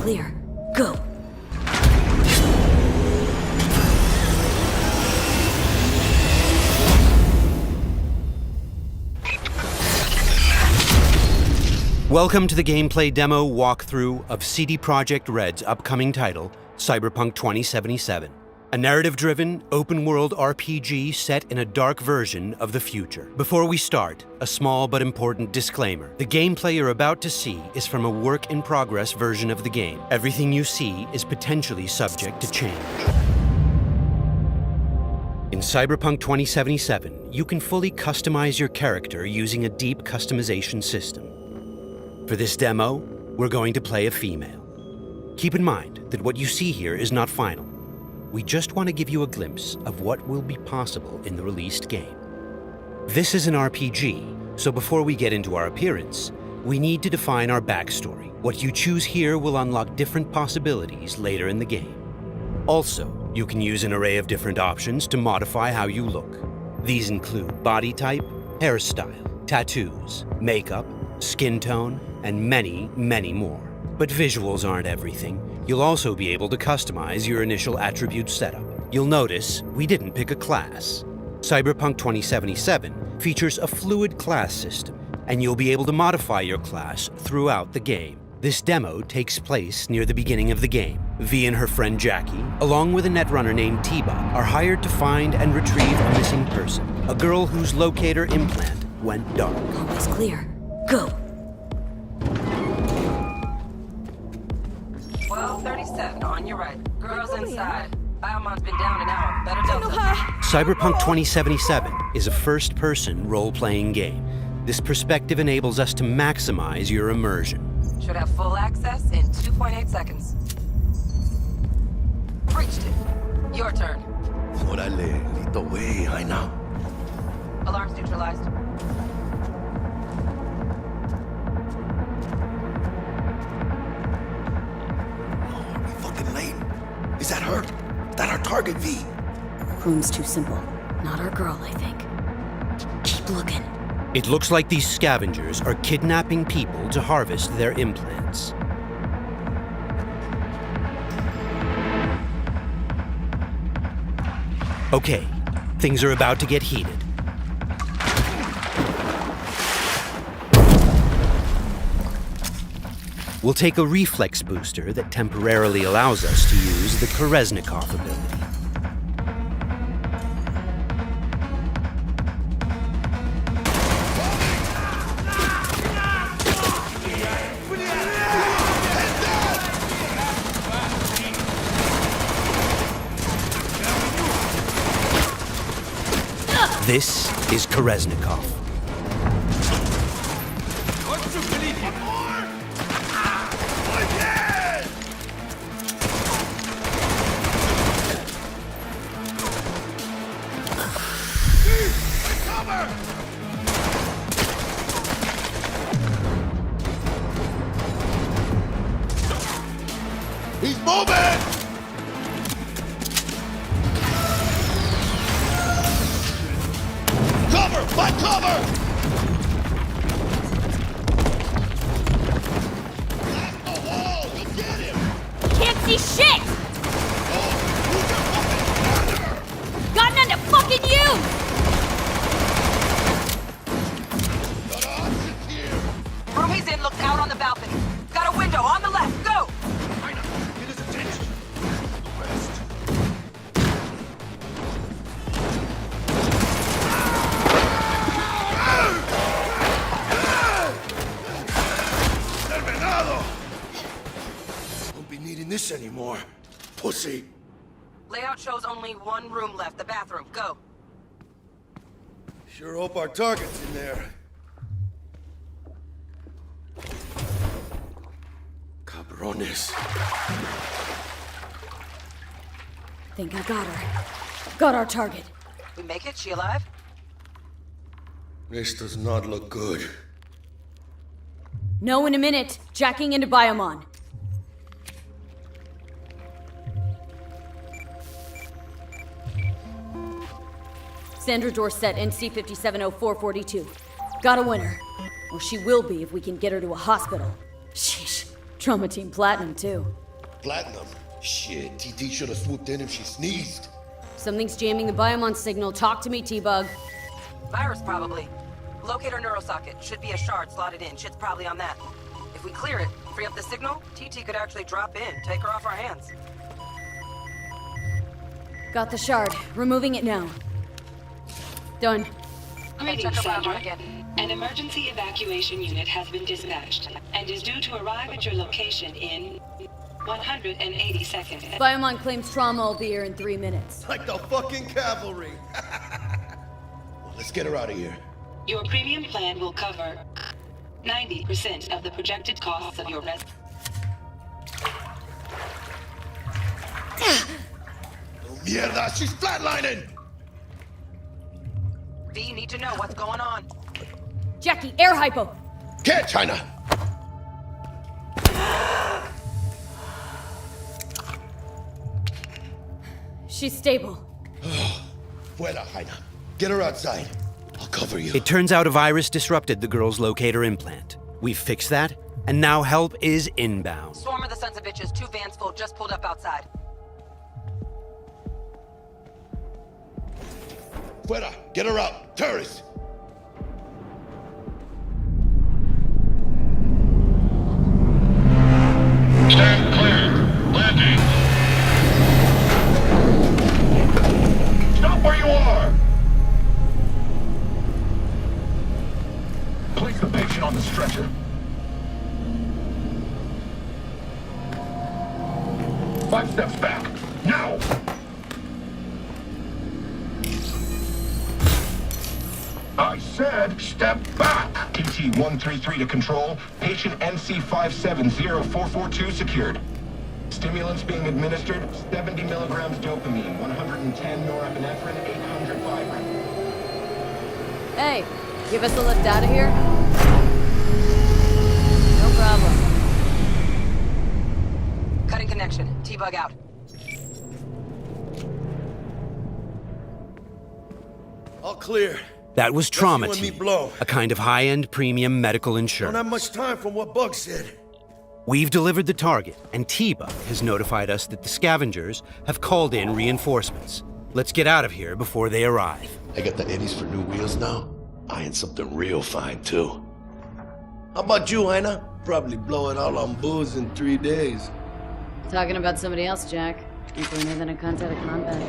clear. Go! Welcome to the gameplay demo walkthrough of CD Projekt Red's upcoming title, Cyberpunk 2077. A narrative-driven, open-world RPG set in a dark version of the future. Before we start, a small but important disclaimer. The gameplay you're about to see is from a work-in-progress version of the game. Everything you see is potentially subject to change. In Cyberpunk 2077, you can fully customize your character using a deep customization system. For this demo, we're going to play a female. Keep in mind that what you see here is not final. We just want to give you a glimpse of what will be possible in the released game. This is an RPG, so before we get into our appearance, we need to define our backstory. What you choose here will unlock different possibilities later in the game. Also, you can use an array of different options to modify how you look. These include body type, hairstyle, tattoos, makeup, skin tone, and many, many more. But visuals aren't everything. You'll also be able to customize your initial attribute setup. You'll notice we didn't pick a class. Cyberpunk 2077 features a fluid class system, and you'll be able to modify your class throughout the game. This demo takes place near the beginning of the game. V and her friend Jackie, along with a netrunner named T-Bot, are hired to find and retrieve a missing person, a girl whose locator implant went dark. Always clear. Go! 12:37 on your right. Girls inside. Biomon's been down an hour. Better Delta. Cyberpunk 2077 is a first-person role-playing game. This perspective enables us to maximize your immersion. Should have full access in 2.8 seconds. Reached it. Your turn. Órale, Lito, way, I know. Alarms neutralized. Is that her? That our target, V? Room's too simple. Not our girl, I think. Keep looking. It looks like these scavengers are kidnapping people to harvest their implants. Okay, things are about to get heated. We'll take a reflex booster that temporarily allows us to use the Kolesnikov ability. This is Kolesnikov. He's moving! Cover! Find cover! Blast the wall! Let's get him! Can't see shit! Oh, who's your fucking partner? Got none to fucking use! Got options here! Room he's in looks out on the balcony. Got a window on the left. Go! Get his attention! The west. Terminado! Won't be needing this anymore. Pussy! Layout shows only one room left, the bathroom. Go. Sure hope our target's in there. Cabrones. Think I got her. Got our target. We make it? She alive? This does not look good. No, in a minute. Jacking into Biomon. Sandra Dorset, NC 570442. Got a winner. Or she will be if we can get her to a hospital. Sheesh. Trauma Team Platinum, too. Platinum? Shit, TT should have swooped in if she sneezed. Something's jamming the Biomon signal. Talk to me, T-Bug. Virus, probably. Locate our neurosocket. Should be a shard slotted in. Shit's probably on that. If we clear it, free up the signal, TT could actually drop in, take her off our hands. Got the shard. Removing it now. Done. Greetings, check her Biomon Sandra. again. An emergency evacuation unit has been dispatched and is due to arrive at your location in 180 seconds. Biomon claims trauma will be here in 3 minutes. Like the fucking cavalry. Well, let's get her out of here. Your premium plan will cover 90% of the projected costs of your Oh, mierda, she's flatlining! V, you need to know what's going on. Jackie, air hypo! Can't, China! She's stable. Fuera, Jaina. Get her outside. I'll cover you. It turns out a virus disrupted the girl's locator implant. We've fixed that, and now help is inbound. Swarm of the sons of bitches, 2 vans full, just pulled up outside. Fuera, get her out. Terrorists! Stand clear. Landing. Stop where you are. Place the patient on the stretcher. Five steps back. Now! I said step back! TT-133 to control. Patient NC570442 secured. Stimulants being administered, 70 milligrams dopamine, 110 norepinephrine, 800 fibrin. Hey, give us a lift out of here? No problem. Cutting connection. T-Bug out. All clear. That was Trauma Let's see when Team, me blow. a kind of high-end premium medical Don't insurance. have much time from what Bug said. We've delivered the target, and T-Bug has notified us that the scavengers have called in reinforcements. Let's get out of here before they arrive. I got the eddies for new wheels now. Eyeing something real fine, too. How about you, Jaina? Probably blow it all on booze in 3 days. Talking about somebody else, Jack. You cleaner than a cunt out of combat.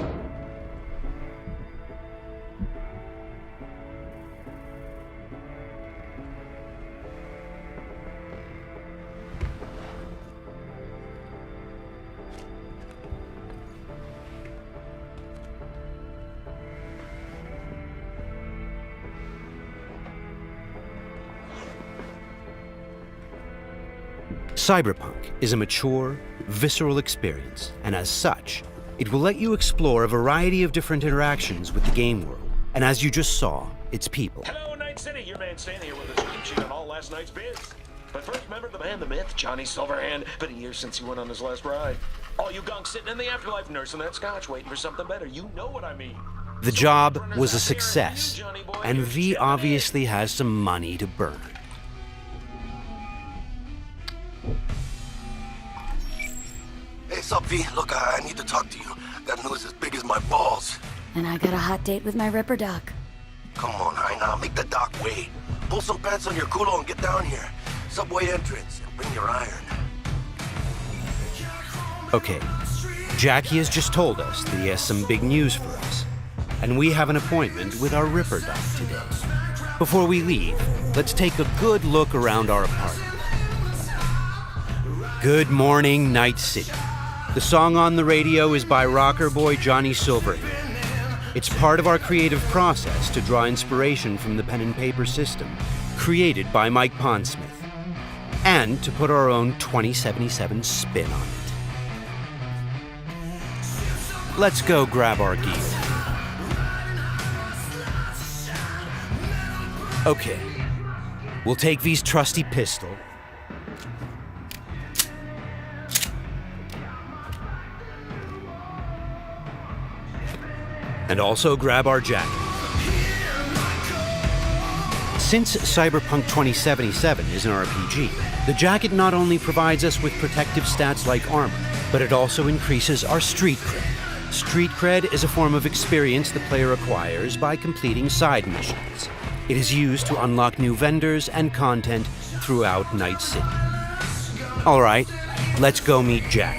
Cyberpunk is a mature, visceral experience, and as such, it will let you explore a variety of different interactions with the game world. And as you just saw, its people. Hello, Night City. Your man Stan here with a cheat sheet on all last night's bids. But first, remember the man, the myth, Johnny Silverhand. Been a year since he went on his last ride. All you gunks sitting in the afterlife nursing that scotch, waiting for something better. You know what I mean. The job was a success, and V obviously has some money to burn. Hey, sup, V? Look, I need to talk to you. Got news as big as my balls. And I got a hot date with my Ripper Doc. Come on, Jaina, make the doc wait. Pull some pants on your culo and get down here. Subway entrance, and bring your iron. Okay, Jackie has just told us that he has some big news for us, and we have an appointment with our Ripper Doc today. Before we leave, let's take a good look around our apartment. Good morning, Night City. The song on the radio is by rocker boy Johnny Silverhand. It's part of our creative process to draw inspiration from the pen and paper system created by Mike Pondsmith, and to put our own 2077 spin on it. Let's go grab our gear. Okay, we'll take V's trusty pistol, and also grab our jacket. Since Cyberpunk 2077 is an RPG, the jacket not only provides us with protective stats like armor, but it also increases our street cred. Street cred is a form of experience the player acquires by completing side missions. It is used to unlock new vendors and content throughout Night City. All right, let's go meet Jack.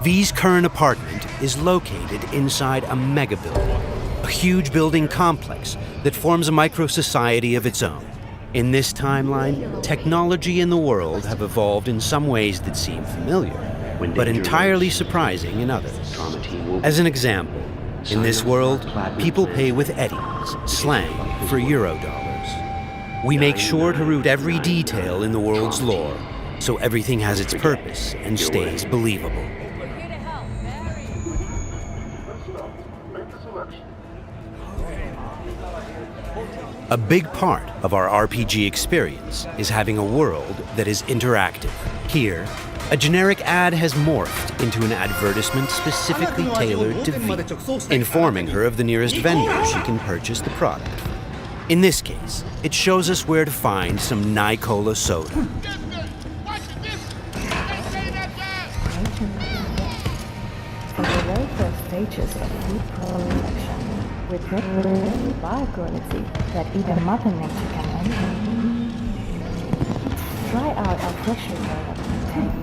V's current apartment is located inside a mega building, a huge building complex that forms a micro-society of its own. In this timeline, technology and the world have evolved in some ways that seem familiar, but entirely surprising in others. As an example, in this world, people pay with eddies, slang for Eurodollars. We make sure to root every detail in the world's lore, so everything has its purpose and stays believable. A big part of our RPG experience is having a world that is interactive. Here, a generic ad has morphed into an advertisement specifically tailored to V, informing her of the nearest vendor she can purchase the product. In this case, it shows us where to find some Nicola soda. From the very first stages of food production, with bioquality that even Mother Nature can envy. Try out our freshly made content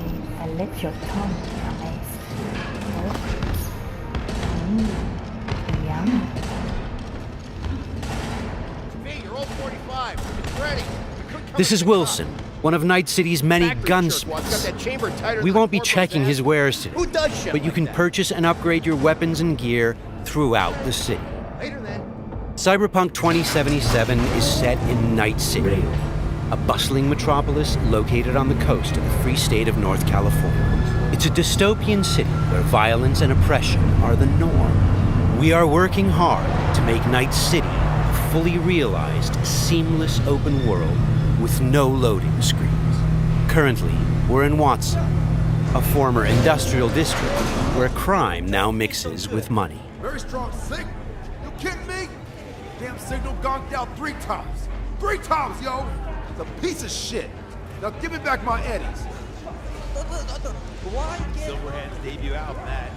and let your tongue be amazed. Yum. This is Wilson, one of Night City's many gunsmiths. We won't be checking his wares today, but you can purchase and upgrade your weapons and gear throughout the city. Cyberpunk 2077 is set in Night City, a bustling metropolis located on the coast of the free state of North California. It's a dystopian city where violence and oppression are the norm. We are working hard to make Night City a fully realized, seamless open world with no loading screens. Currently, we're in Watson, a former industrial district where crime now mixes with money. Very strong signal. You kidding me? Damn signal gonked out 3 times. 3 times, yo! It's a piece of shit. Now give me back my eddies. Silverhand's debut album, that.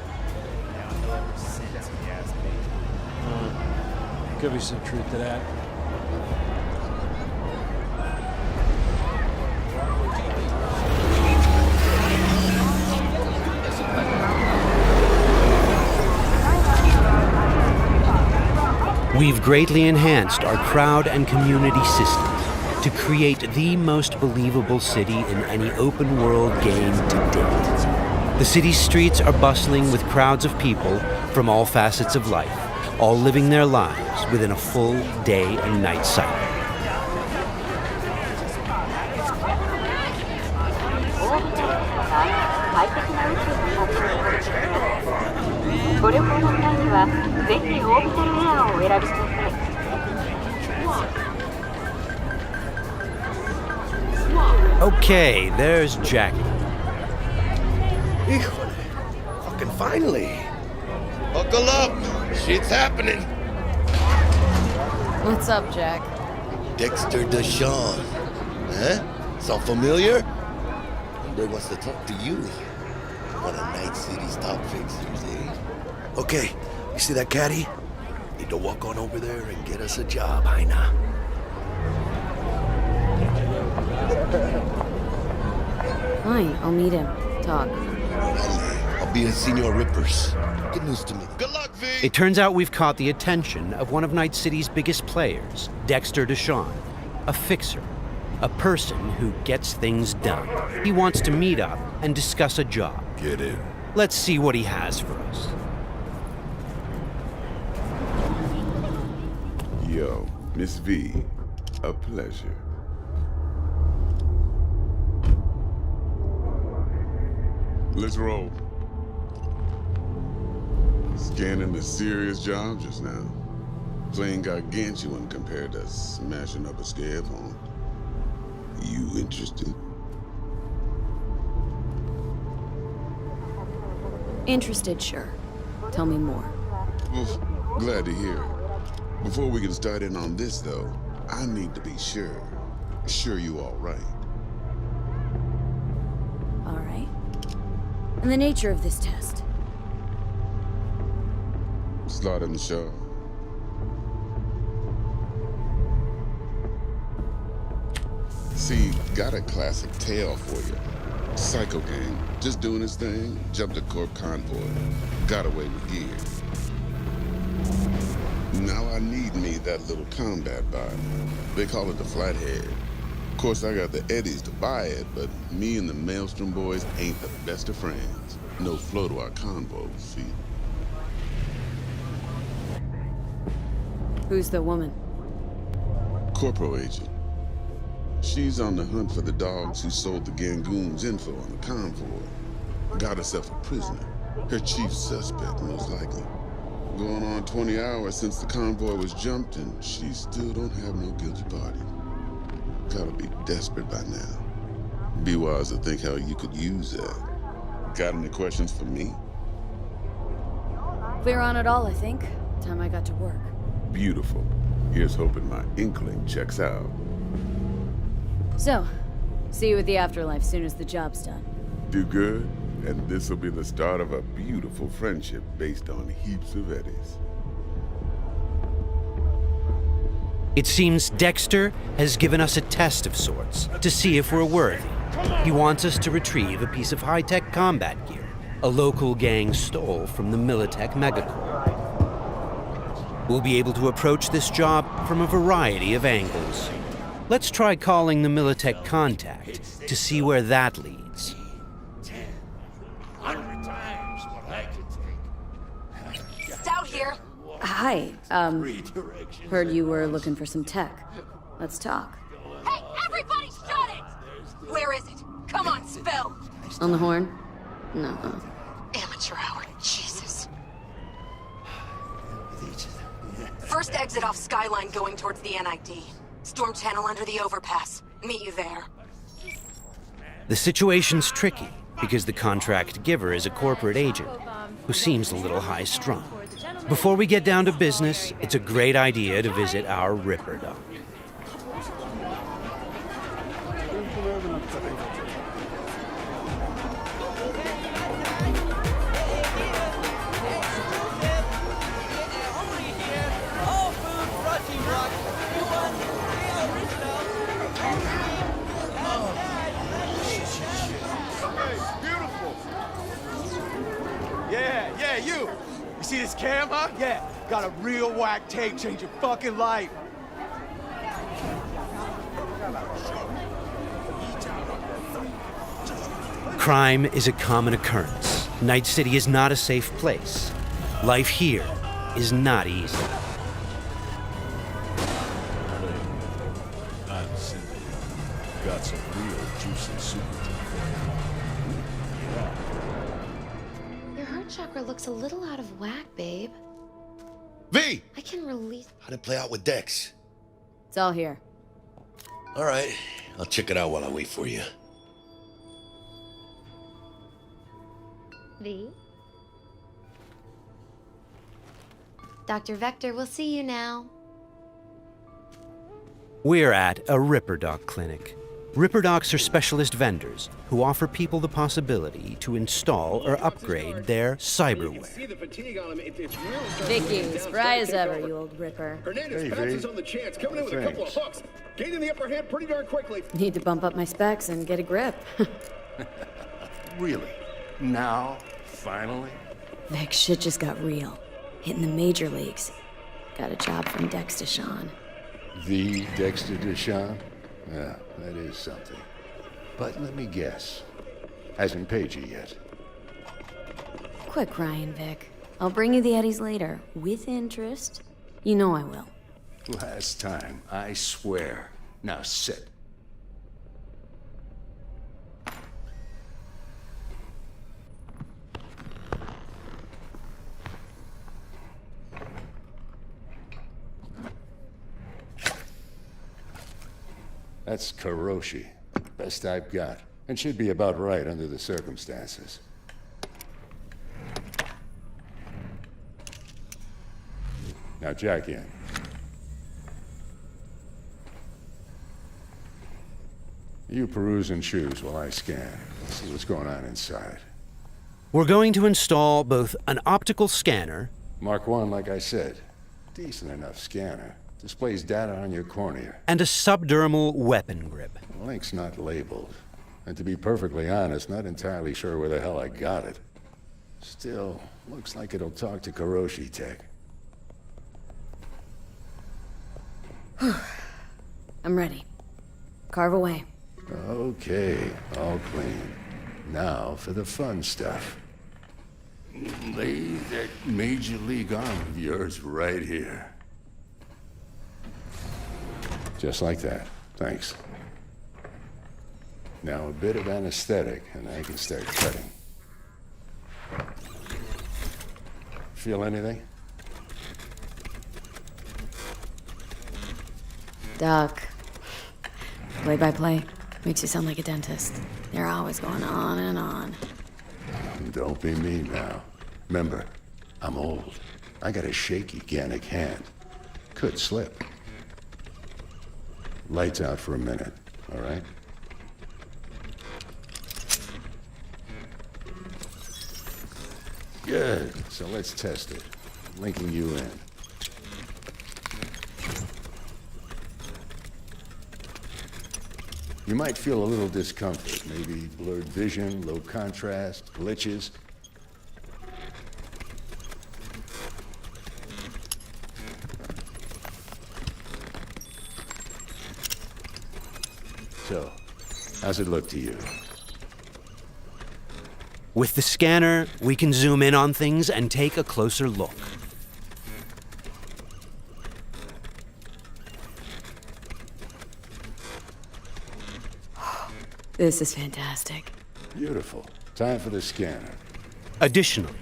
Now ever since, if you ask me. Could be some truth to that. We've greatly enhanced our crowd and community systems to create the most believable city in any open-world game to date. The city's streets are bustling with crowds of people from all facets of life, all living their lives within a full day and night cycle. Okay, there's Jackie. Híjole. Fucking finally. Buckle up. Shit's happening. What's up, Jack? Dexter Deshawn. Huh? Sound familiar? Hombre wants to talk to you. One of Night City's top fixers, eh? Okay, you see that caddy? Need to walk on over there and get us a job, Jaina. Fine, I'll meet him. Talk. I'll be at Senor Ripper's. Good news to me. Good luck, V! It turns out we've caught the attention of one of Night City's biggest players, Dexter Deshawn, a fixer, a person who gets things done. He wants to meet up and discuss a job. Get in. Let's see what he has for us. Yo, Miss V, a pleasure. Let's roll. Scanning a serious job just now. Playing gargantuan compared to smashing up a scare phone. You interested? Interested, sure. Tell me more. Well, glad to hear it. Before we can start in on this, though, I need to be sure. Sure you all right. All right. And the nature of this test? Slaughter in the show. See, got a classic tale for you. Psycho gang, just doing his thing, jumped a corp convoy, got away with gear. Now I need me that little combat bot. They call it the Flathead. Of course, I got the Eddies to buy it, but me and the Maelstrom boys ain't the best of friends. No flow to our convo, see? Who's the woman? Corporal agent. She's on the hunt for the dogs who sold the Gangoons info on the convoy. Got herself a prisoner. Her chief suspect, most likely. Going on 20 hours since the convoy was jumped, and she still don't have no guilty party. Gotta be desperate by now. Be wise to think how you could use that. Got any questions for me? Clear on it all, I think. Time I got to work. Beautiful. Here's hoping my inkling checks out. So, see you at the afterlife soon as the job's done. Do good, and this'll be the start of a beautiful friendship based on heaps of eddies. It seems Dexter has given us a test of sorts to see if we're worthy. He wants us to retrieve a piece of high-tech combat gear a local gang stole from the Militech megacorp. We'll be able to approach this job from a variety of angles. Let's try calling the Militech contact to see where that leads. 100 times what I could take. Stout here. Hi, heard you were looking for some tech. Let's talk. Hey, everybody shut it! Where is it? Come on, spill! On the horn? No. Amateur hour, Jesus. First exit off Skyline going towards the NID. Storm channel under the overpass. Meet you there. The situation's tricky because the contract giver is a corporate agent who seems a little high-strung. Before we get down to business, it's a great idea to visit our Ripper Doc. Yeah, you! You see this cam, huh? Yeah, got a real whack tape, change your fucking life. Crime is a common occurrence. Night City is not a safe place. Life here is not easy. I'm Cindy. Got some real juicy soup. Your heart chakra looks a little out of whack, babe. V! I can release. How'd it play out with Dex? It's all here. All right, I'll check it out while I wait for you. V? Dr. Vector, we'll see you now. We're at a Ripper Doc clinic. Ripper Docs are specialist vendors who offer people the possibility to install or upgrade their cyberware. Vicky, spry as ever, you old Ripper. Hernandez pounces on the chance, coming in with a couple of hooks. Gaining the upper hand pretty darn quickly. Need to bump up my specs and get a grip. Really? Now? Finally? Vic, shit just got real. Hitting the major leagues. Got a job from Dex Deshawn. The Dexter Deshawn? Yeah, that is something. But let me guess. Hasn't paid you yet. Quit crying, Vic. I'll bring you the Eddies later, with interest. You know I will. Last time, I swear. Now sit. That's Karoshi. Best I've got. And should be about right under the circumstances. Now jack in. You peruse and choose while I scan. See what's going on inside. We're going to install both an optical scanner... Mark 1, like I said. Decent enough scanner. Displays data on your cornea. ...and a subdermal weapon grip. The link's not labeled. And to be perfectly honest, not entirely sure where the hell I got it. Still, looks like it'll talk to Kuroshi Tech. I'm ready. Carve away. Okay, all clean. Now for the fun stuff. Lay that Major League arm of yours right here. Just like that. Thanks. Now a bit of anesthetic, and I can start cutting. Feel anything? Doc. Play-by-play. Makes you sound like a dentist. They're always going on and on. Don't be mean now. Remember, I'm old. I got a shaky Gannic hand. Could slip. Lights out for a minute, all right? Good. So let's test it. Linking you in. You might feel a little discomfort, maybe blurred vision, low contrast, glitches. So, how's it look to you? With the scanner, we can zoom in on things and take a closer look. This is fantastic. Beautiful. Time for the scanner. Additionally,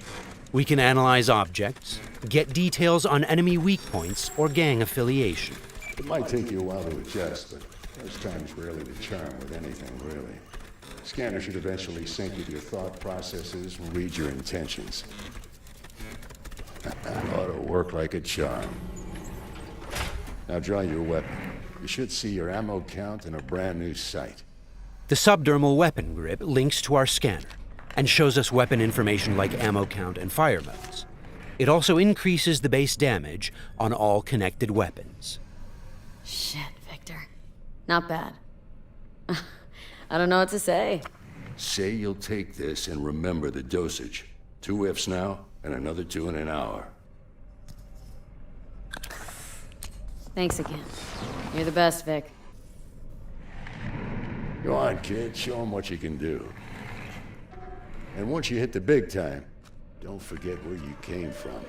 we can analyze objects, get details on enemy weak points or gang affiliation. It might take you a while to adjust, but first time's rarely the charm with anything, really. Scanner should eventually sync with your thought processes and read your intentions. Ought to work like a charm. Now draw your weapon. You should see your ammo count in a brand new sight. The subdermal weapon grip links to our scanner and shows us weapon information like ammo count and fire modes. It also increases the base damage on all connected weapons. Shit, Victor. Not bad. I don't know what to say. Say you'll take this and remember the dosage. 2 whiffs now, and another 2 in an hour. Thanks again. You're the best, Vic. Go on, kid. Show them what you can do. And once you hit the big time, don't forget where you came from.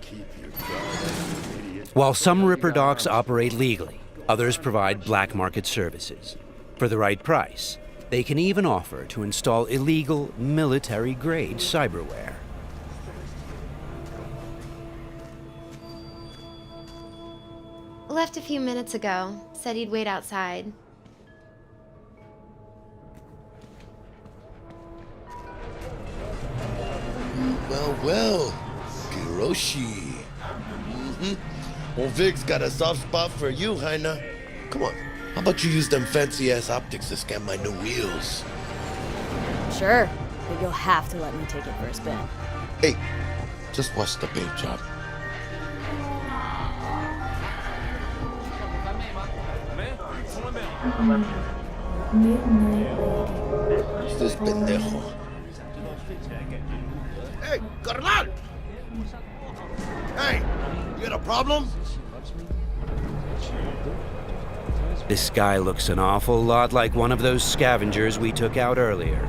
Keep your guard, idiot. While some Ripper Docs operate legally, others provide black market services. For the right price, they can even offer to install illegal, military-grade cyberware. Left a few minutes ago. Said he'd wait outside. Well, Kuroshi. Well, Vic's got a soft spot for you, Heina. Come on, how about you use them fancy-ass optics to scan my new wheels? Sure, but you'll have to let me take it for a spin. Hey, just watch the paint job. Who's this pendejo? Hey, carnal! Hey, you got a problem? This guy looks an awful lot like one of those scavengers we took out earlier.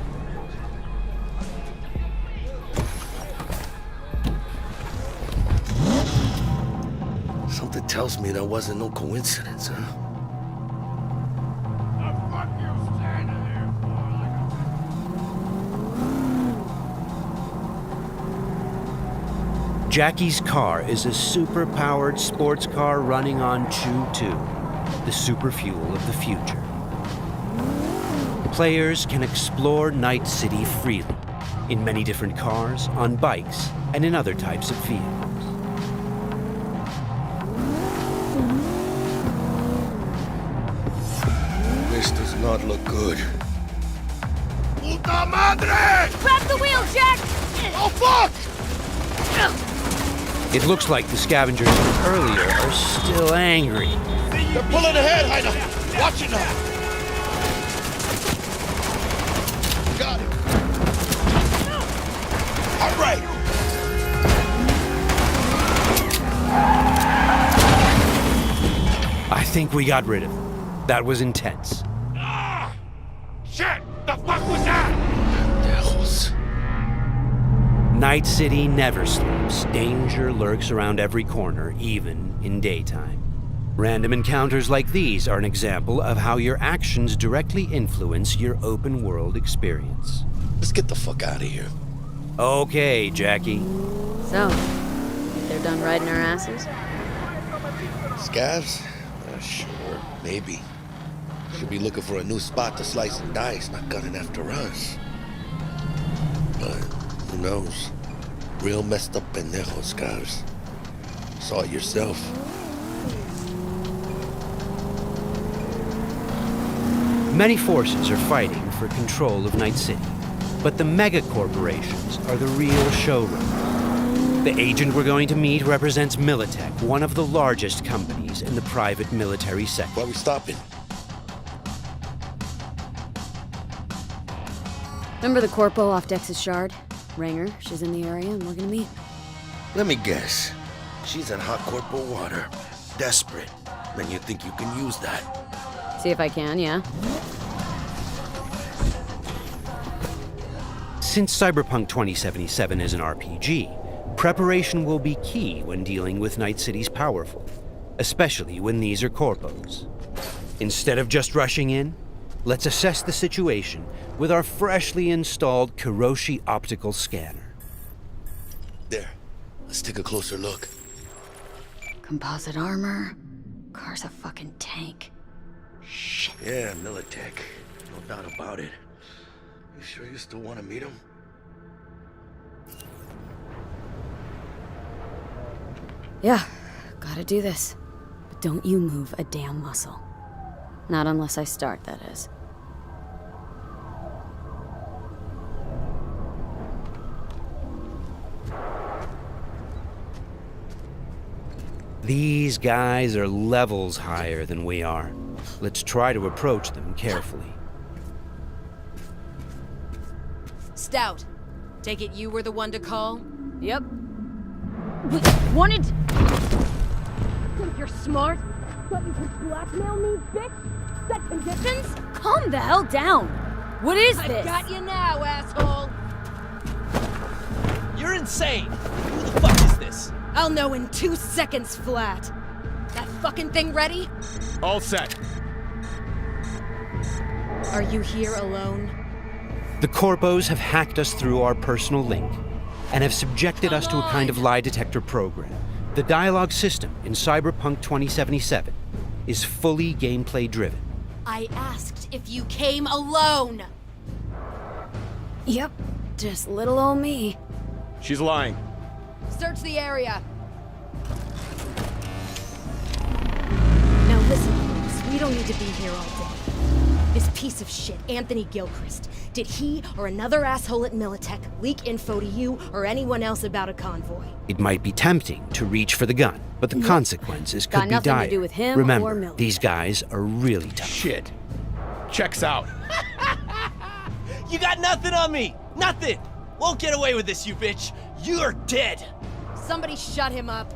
Something tells me that wasn't no coincidence, huh? Jackie's car is a super-powered sports car running on Chew-2, the super fuel of the future. Players can explore Night City freely, in many different cars, on bikes, and in other types of vehicles. not look good. Puta madre! Grab the wheel, Jack! Oh, fuck! It looks like the scavengers from earlier are still angry. They're pulling ahead, Heiner. Watch it now. Got it. All right. I think we got rid of them. That was intense. Shit! The fuck was that? Devils. Night City never sleeps. Danger lurks around every corner, even in daytime. Random encounters like these are an example of how your actions directly influence your open world experience. Let's get the fuck out of here. Okay, Jackie. So, they're done riding our asses? Scavs? Sure, maybe. Should be looking for a new spot to slice and dice, not gunning after us. But who knows? Real messed up pendejos, Scavs. Saw it yourself. Many forces are fighting for control of Night City, but the mega corporations are the real showrunners. The agent we're going to meet represents Militech, one of the largest companies in the private military sector. Why are we stopping? Remember the corpo off Dex's shard? Ranger, she's in the area and we're gonna meet. Let me guess. She's in hot corporal water. Desperate. And you think you can use that? See if I can, yeah. Since Cyberpunk 2077 is an RPG, preparation will be key when dealing with Night City's powerful, especially when these are corpos. Instead of just rushing in, let's assess the situation with our freshly installed Kiroshi optical scanner. There. Let's take a closer look. Composite armor. Car's a fucking tank. Shit. Yeah, Militech. No doubt about it. You sure you still want to meet him? Yeah, gotta do this. But don't you move a damn muscle. Not unless I start, that is. These guys are levels higher than we are. Let's try to approach them carefully. Stout, take it you were the one to call? Yep. Wanted... Think you're smart? Thought you could blackmail me, bitch? Set conditions? Calm the hell down! What is this? I've got you now, asshole! You're insane! Who the fuck is this? I'll know in 2 seconds flat. That fucking thing ready? All set. Are you here alone? The corpos have hacked us through our personal link and have subjected us to a kind of lie detector program. The dialogue system in Cyberpunk 2077 is fully gameplay driven. I asked if you came alone! Yep, just little old me. She's lying. Search the area. Now listen, folks, we don't need to be here all day. This piece of shit, Anthony Gilchrist, did he or another asshole at Militech leak info to you or anyone else about a convoy? It might be tempting to reach for the gun, but the consequences Got could be nothing dire. to do with him or Remember, Militech. these guys are really tough. Shit. Checks out. You got nothing on me! Nothing! Won't get away with this, you bitch! You're dead! Somebody shut him up.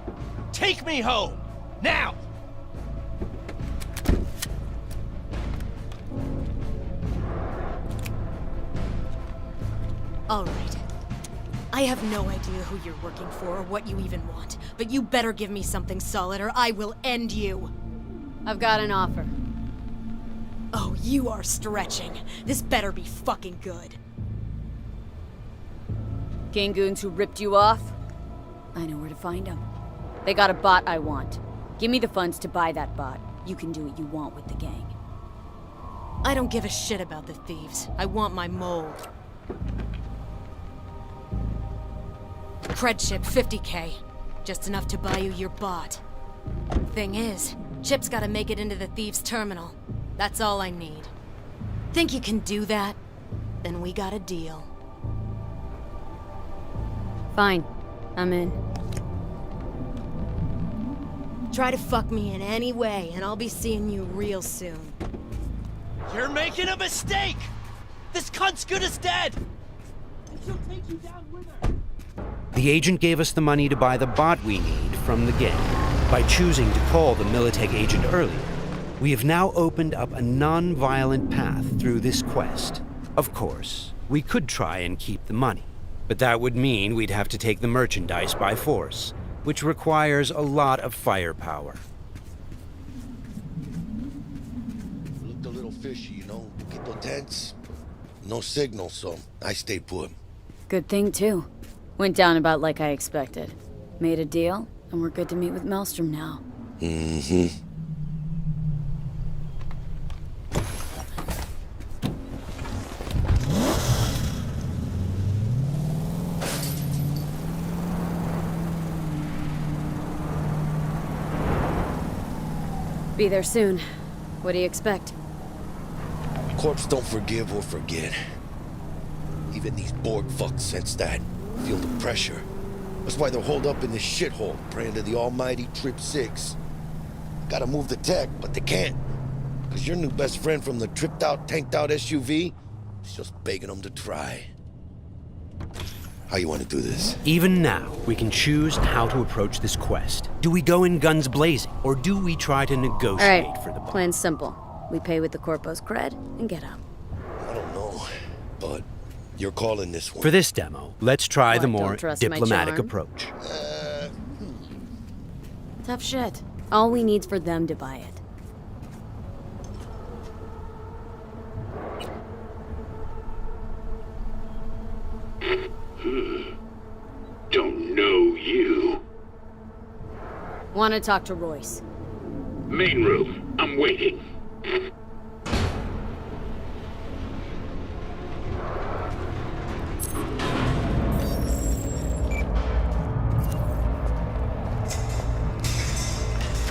Take me home! Now! All right. I have no idea who you're working for or what you even want, but you better give me something solid or I will end you. I've got an offer. Oh, you are stretching. This better be fucking good. Gang goons who ripped you off? I know where to find them. They got a bot I want. Give me the funds to buy that bot. You can do what you want with the gang. I don't give a shit about the thieves. I want my mold. Cred chip, 50K. Just enough to buy you your bot. Thing is, Chip's gotta make it into the thieves' terminal. That's all I need. Think you can do that? Then we got a deal. Fine. I'm in. Try to fuck me in any way, and I'll be seeing you real soon. You're making a mistake! This cunt's good as dead! And she'll take you down with her. The agent gave us the money to buy the bot we need from the gang. By choosing to call the Militech agent earlier, we have now opened up a non-violent path through this quest. Of course, we could try and keep the money, but that would mean we'd have to take the merchandise by force, which requires a lot of firepower. Looked a little fishy, you know? People tense. No signal, so I stayed put. Good thing, too. Went down about like I expected. Made a deal, and we're good to meet with Maelstrom now. Mm-hmm. Be there soon. What do you expect? Corps don't forgive or forget. Even these Borg fucks sense that. Feel the pressure. That's why they're holed up in this shithole, praying to the almighty Trip 6. Gotta move the tech, but they can't. Cause your new best friend from the tripped-out, tanked-out SUV is just begging them to try. How you want to do this? Even now, we can choose how to approach this quest. Do we go in guns blazing, or do we try to negotiate for the bot? Plan's simple. We pay with the Corpo's cred and get out. I don't know, but you're calling this one. For this demo, let's try the What, more don't trust my diplomatic charm? approach. Tough shit. All we need's for them to buy it. Don't know you. Want to talk to Royce. Main room. I'm waiting.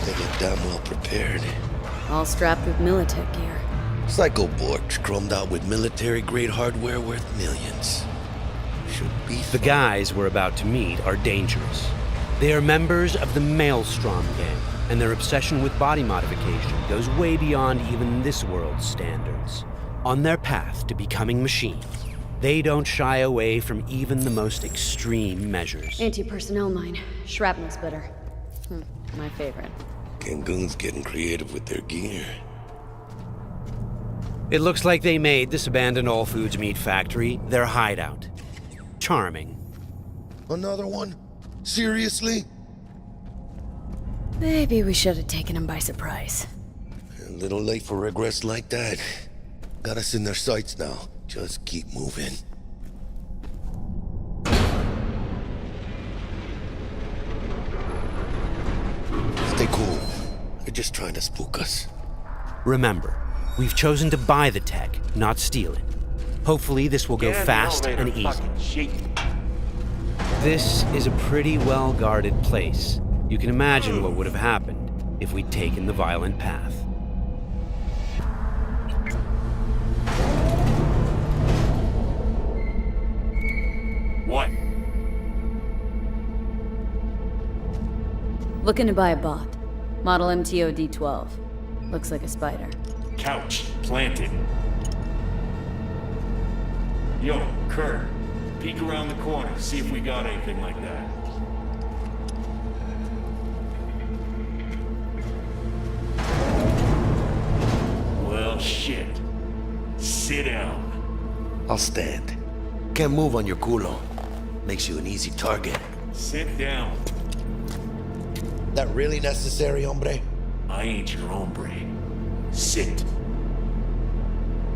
They get damn well prepared. All strapped with Militech gear. Psycho Borgs chromed out with military-grade hardware worth millions. Should be The guys we're about to meet are dangerous. They are members of the Maelstrom gang, and their obsession with body modification goes way beyond even this world's standards. On their path to becoming machines, they don't shy away from even the most extreme measures. Anti-personnel mine. Shrapnel splitter. My favorite. Gangoon's getting creative with their gear. It looks like they made this abandoned All Foods meat factory their hideout. Charming. Another one? Seriously? Maybe we should have taken him by surprise. A little late for regrets like that. Got us in their sights now. Just keep moving. Stay cool. They're just trying to spook us. Remember, we've chosen to buy the tech, not steal it. Hopefully this will go fast and easy. This is a pretty well-guarded place. You can imagine what would have happened if we'd taken the violent path. What? Looking to buy a bot. Model MTO D12. Looks like a spider. Couch planted. Yo, Kurt, peek around the corner, see if we got anything like that. Well, shit. Sit down. I'll stand. Can't move on your culo. Makes you an easy target. Sit down. That really necessary, hombre? I ain't your hombre. Sit.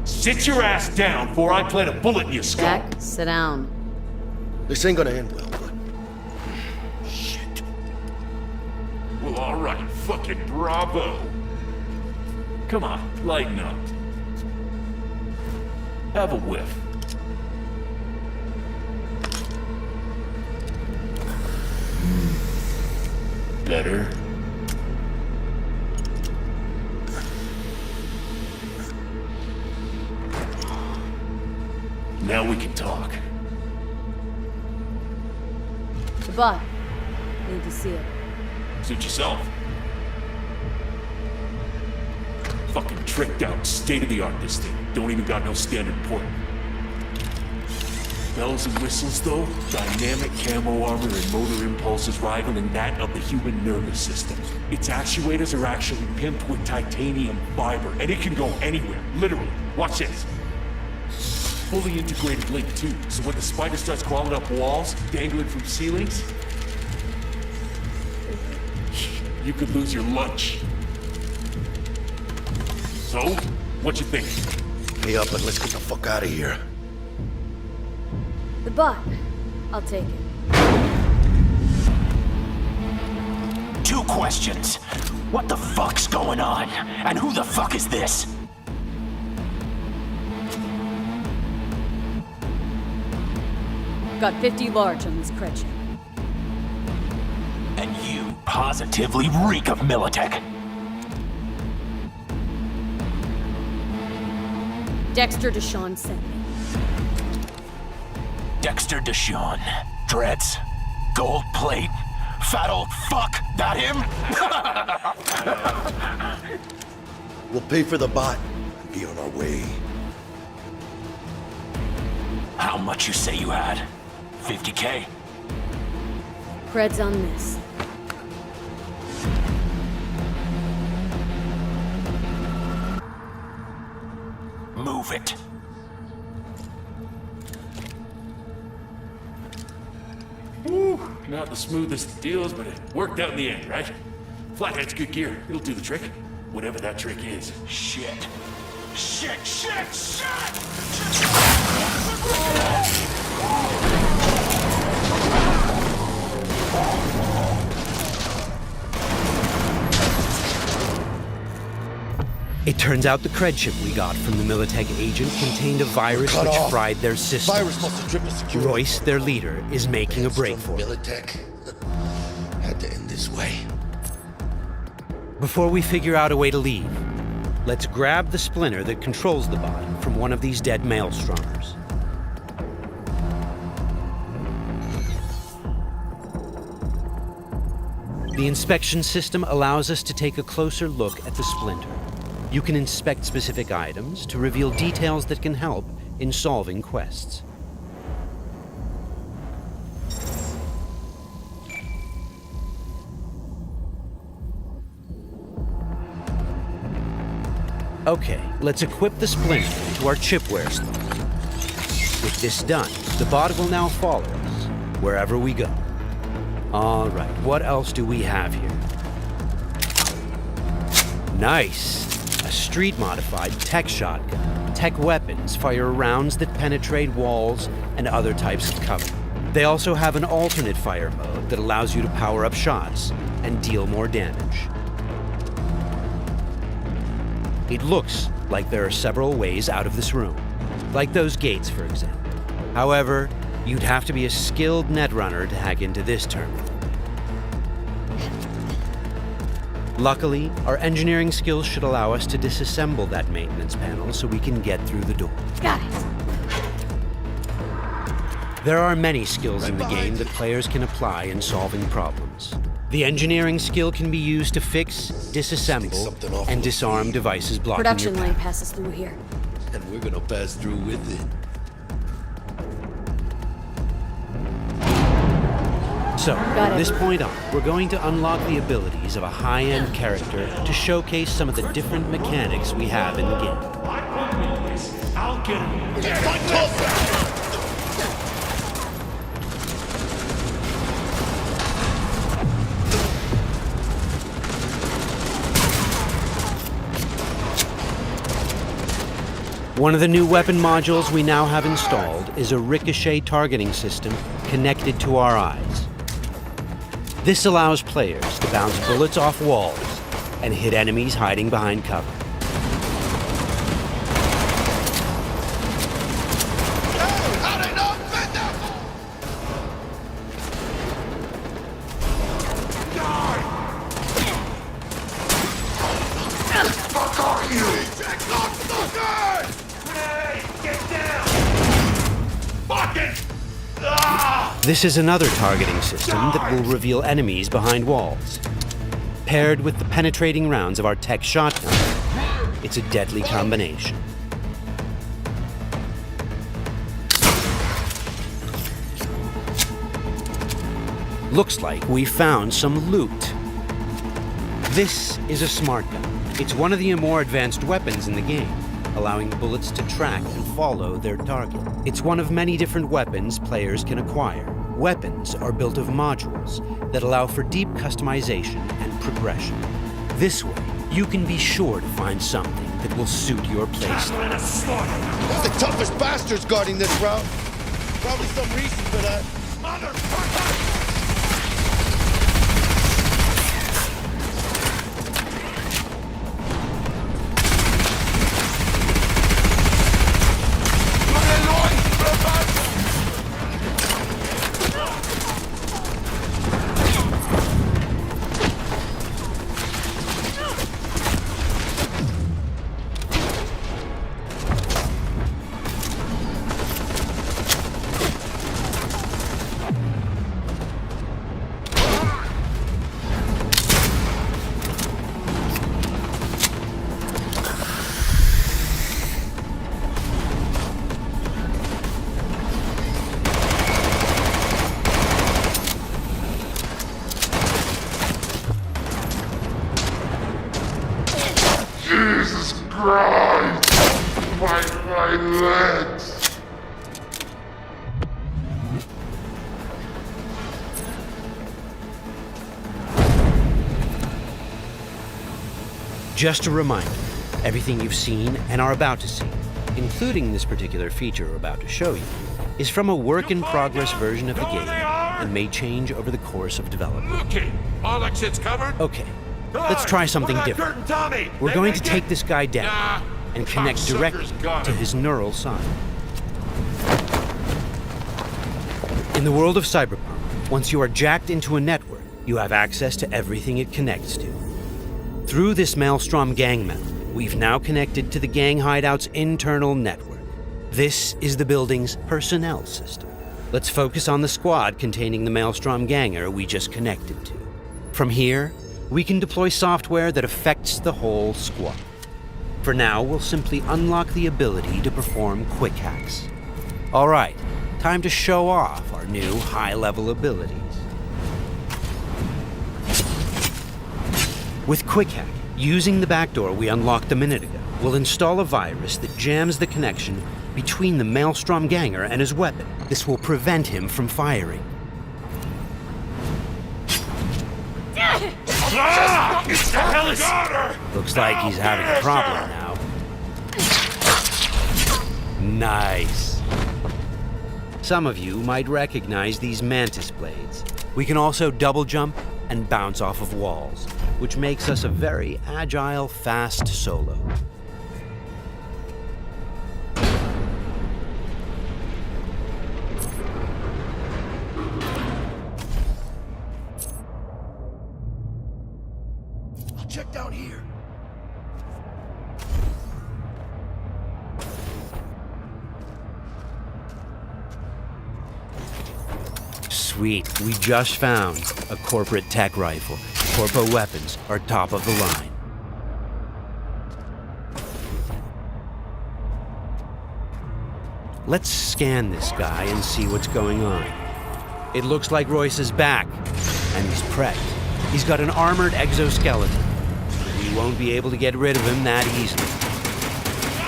Sit your ass down before I plant a bullet in your skull. Jack, sit down. This ain't gonna end well, but... Shit. Well, alright, fucking bravo. Come on, lighten up. Have a whiff. Better. Now we can talk. The bot. Need to see it. Suit yourself. Fucking tricked out, state-of-the-art this thing. Don't even got no standard port. Bells and whistles though, dynamic camo armor and motor impulses rivaling that of the human nervous system. Its actuators are actually pimped with titanium fiber, and it can go anywhere, literally. Watch this. Fully integrated link too, so when the spider starts crawling up walls, dangling from ceilings, you could lose your lunch. So, what you think? Pay up and let's get the fuck out of here. The bot. I'll take it. 2 questions. What the fuck's going on? And who the fuck is this? Got 50 large on this cred ship. And you positively reek of Militech. Dexter Deshawn sent me. Dexter Deshawn. Dreads. Gold plate. Fat old fuck. That him? We'll pay for the bot and be on our way. How much you say you had? 50K? Cred's on this. Move it. Woo, not the smoothest deals, but it worked out in the end, right? Flathead's good gear. It'll do the trick. Whatever that trick is. Shit. Shit, shit, shit! It turns out the cred chip we got from the Militech agent contained a virus Cut which off. fried their system. Virus must have tripped the security. Royce, their leader, is making a break for it. Militech had to end this way. Before we figure out a way to leave, let's grab the splinter that controls the bot from one of these dead maelstromers. The inspection system allows us to take a closer look at the splinter. You can inspect specific items to reveal details that can help in solving quests. Okay, let's equip the splinter to our chipware slot. With this done, the bot will now follow us wherever we go. All right, what else do we have here? Nice! A street-modified tech shotgun. Tech weapons fire rounds that penetrate walls and other types of cover. They also have an alternate fire mode that allows you to power up shots and deal more damage. It looks like there are several ways out of this room, like those gates, for example. However, you'd have to be a skilled netrunner to hack into this terminal. Luckily, our engineering skills should allow us to disassemble that maintenance panel so we can get through the door. Got it. There are many skills in the game that players can apply in solving problems. The engineering skill can be used to fix, disassemble, and disarm devices blocking Production your lane path. passes through here. And we're gonna pass through with it. So, Got from it. this point on, we're going to unlock the abilities of a high-end character to showcase some of the different mechanics we have in the game. I'll get him. One of the new weapon modules we now have installed is a ricochet targeting system connected to our eyes. This allows players to bounce bullets off walls and hit enemies hiding behind cover. target! Ah! This is another targeting system that will reveal enemies behind walls. Paired with the penetrating rounds of our tech shotgun, it's a deadly combination. Looks like we found some loot. This is a smart gun. It's one of the more advanced weapons in the game, allowing bullets to track and follow their target. It's one of many different weapons players can acquire. Weapons are built of modules that allow for deep customization and progression. This way, you can be sure to find something that will suit your playstyle. Who's the toughest bastards guarding this route? Probably some reason for that. Motherfucker! Jesus Christ! My legs! Just a reminder, everything you've seen and are about to see, including this particular feature we're about to show you, is from a work-in-progress version of the game and may change over the course of development. Okay, all exits covered? Okay, let's try something different. We're going to take this guy down and connect directly to his neural side. In the world of Cyberpunk, once you are jacked into a network, you have access to everything it connects to. Through this Maelstrom gang member, we've now connected to the gang hideout's internal network. This is the building's personnel system. Let's focus on the squad containing the Maelstrom ganger we just connected to. From here, we can deploy software that affects the whole squad. For now, we'll simply unlock the ability to perform quick hacks. All right, time to show off our new high-level abilities. With quick hack, using the backdoor we unlocked a minute ago, we'll install a virus that jams the connection between the Maelstrom ganger and his weapon. This will prevent him from firing. Ah! What the hell is... Looks like he's having a problem now. Nice. Some of you might recognize these mantis blades. We can also double jump and bounce off of walls, which makes us a very agile, fast solo. I'll check down here. Sweet, we just found a corporate tech rifle. Corpo weapons are top of the line. Let's scan this guy and see what's going on. It looks like Royce is back, and he's prepped. He's got an armored exoskeleton. We won't be able to get rid of him that easily.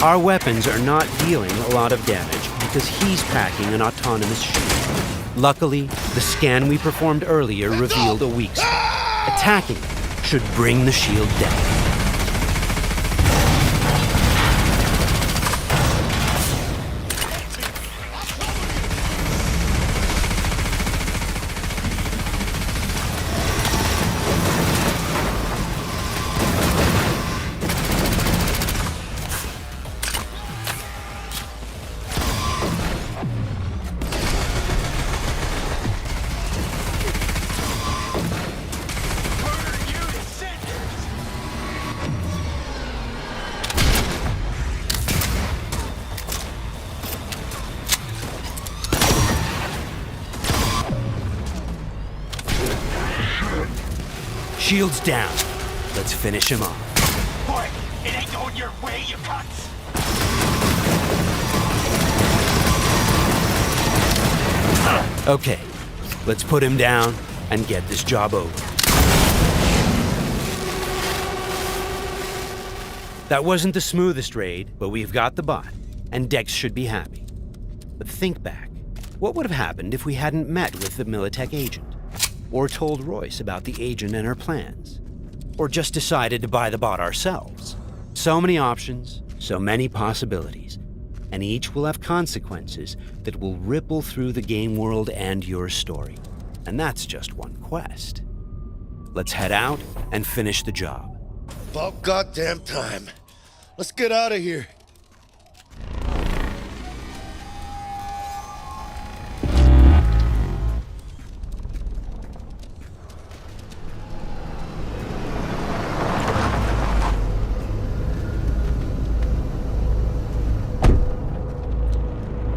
Our weapons are not dealing a lot of damage because he's packing an autonomous shield. Luckily, the scan we performed earlier revealed a weak spot. Attacking it should bring the shield down. Shields down. Let's finish him off. Boy, it ain't going your way, you cunts. Okay, let's put him down and get this job over. That wasn't the smoothest raid, but we've got the bot, and Dex should be happy. But think back. What would have happened if we hadn't met with the Militech agent? Or told Royce about the agent and her plans? Or just decided to buy the bot ourselves? So many options, so many possibilities, and each will have consequences that will ripple through the game world and your story. And that's just one quest. Let's head out and finish the job. About goddamn time. Let's get out of here.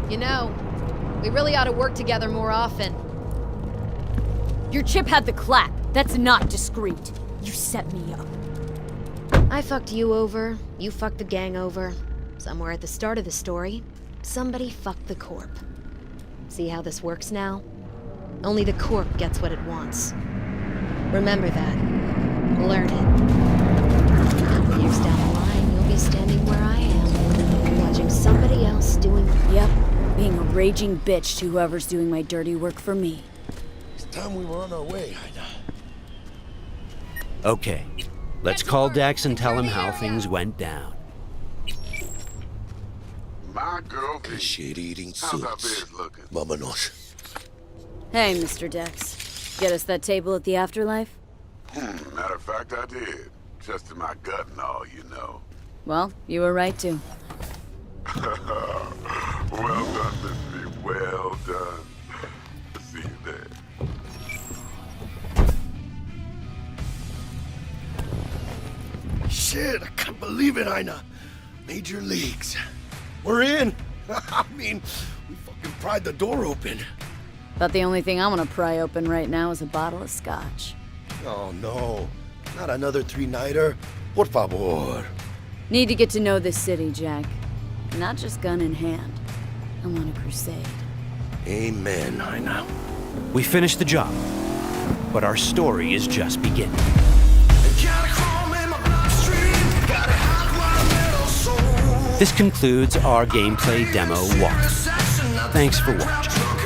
You know, we really ought to work together more often. Your chip had the clap. That's not discreet. You set me up. I fucked you over, you fucked the gang over. Somewhere at the start of the story, somebody fucked the Corp. See how this works now? Only the Corp gets what it wants. Remember that. Learn it. A couple years down the line, you'll be standing where I am, watching somebody else doing... Yep, being a raging bitch to whoever's doing my dirty work for me. It's time we were on our way, Ida. Okay, let's call Dex and tell him how things went down. My girl, shit-eating how's our suits. biz looking? Vámonos. Hey, Mr. Dex. Get us that table at the afterlife? Matter of fact, I did. Just in my gut and all, you know. Well, you were right to. Well done, Miss B. Well done. See you there. Shit, I can't believe it, Ina. Major leagues. We're in. I mean, we fucking pried the door open. But the only thing I want to pry open right now is a bottle of scotch. Oh, no. Not another three-nighter. Por favor. Need to get to know this city, Jack. Not just gun in hand. I'm on a crusade. Amen, Ina. We finished the job, but our story is just beginning. This concludes our gameplay demo walk. Thanks for watching.